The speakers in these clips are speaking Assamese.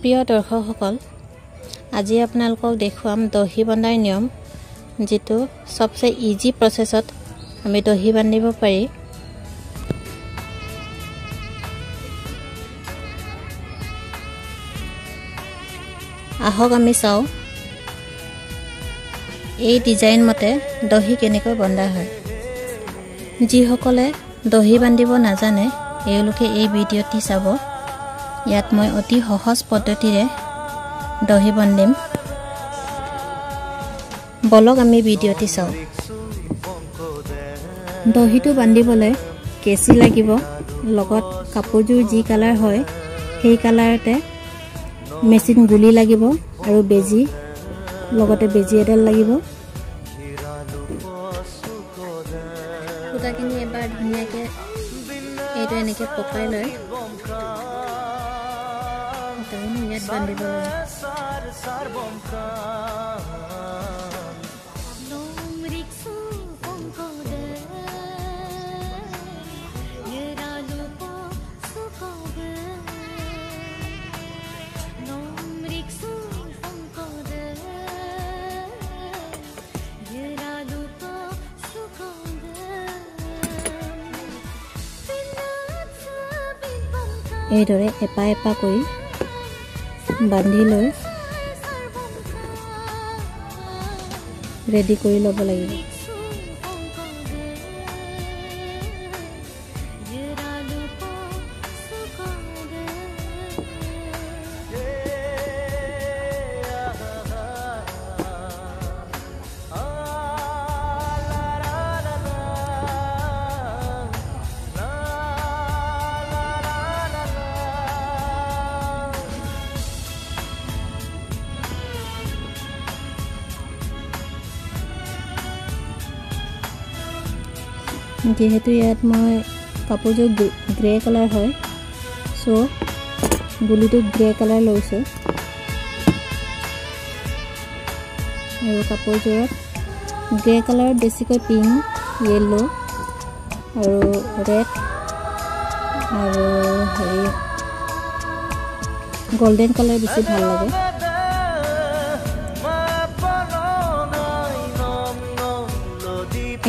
প্ৰিয় দৰ্শকসকল, আজি আপোনালোকক দেখুৱাম দহি বন্ধাৰ নিয়ম, যেটো সবচে ইজি প্ৰসেছত আমি দহি বান্ধিব পাৰি। আহক আমি চাও এই ডিজাইন মতে দহি কেনেকৈ বন্ধা হয়। যিসকলে দহি বান্ধিব নাজানে এওঁলোকে এই ভিডিঅ'টি চাব। ইয়াত মই অতি সহজ পদ্ধতিৰে দহি বান্ধিম। বলক আমি ভিডিঅ'টি চাও। দহিটো বান্ধিবলৈ কেঁচি লাগিব, লগত কাপোৰযোৰ যি কালাৰ হয় সেই কালাৰতে মেচিন গুলি লাগিব আৰু বেজি, লগতে বেজি এডাল লাগিব। সূতাখিনি এবাৰ ধুনীয়াকৈ এইটো এনেকৈ পকাই লয় ইয়াত বান্ধিব লাগে। এইদৰে এপা এপা কৰি বান্ধি লৈ ৰেডি কৰি ল'ব লাগিব। যেহেতু ইয়াত মই কাপোৰযোৰ গ্ৰে কালাৰ হয়, সো গুলিটো গ্ৰে কালাৰ লৈছোঁ আৰু কাপোৰযোৰত গ্ৰে কালাৰত বেছিকৈ পিংক, য়েল্লো আৰু ৰেড আৰু গোল্ডেন কালাৰ বেছি ভাল লাগে।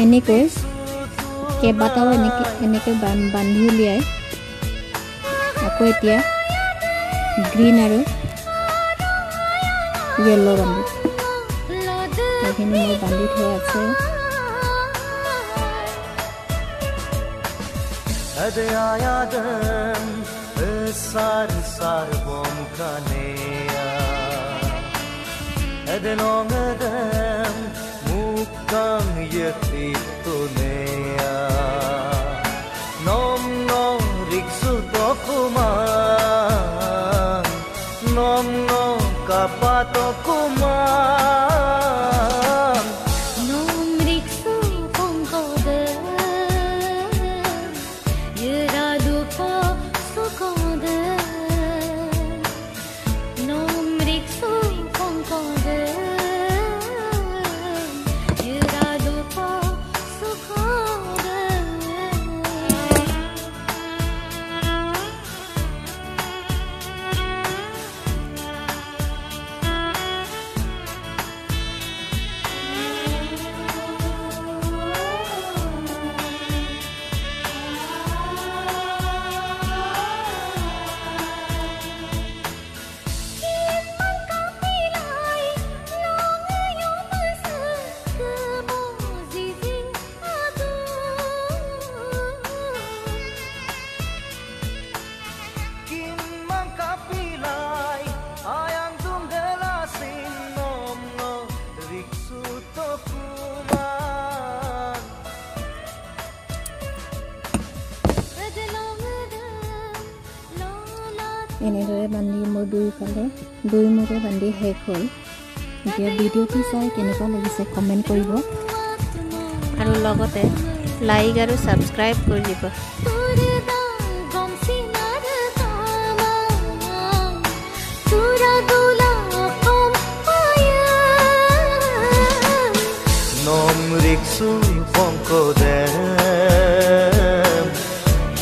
এনেকৈ কেইবাটাও এনেকৈ বান্ধি উলিয়াই আকৌ এতিয়া গ্ৰীণ আৰু য়েল্লো বান্ধি সেইখিনি মই বান্ধি থোৱা আছে। এনেদৰে বান্ধি মোৰ দুইফালে দুই মূৰে বান্ধি শেষ হ'ল। এতিয়া ভিডিঅ'টি চাই কেনেকুৱা লাগিছে কমেণ্ট কৰিব আৰু লগতে লাইক আৰু ছাবস্ক্ৰাইব কৰি দিব। Nom riksu pongko de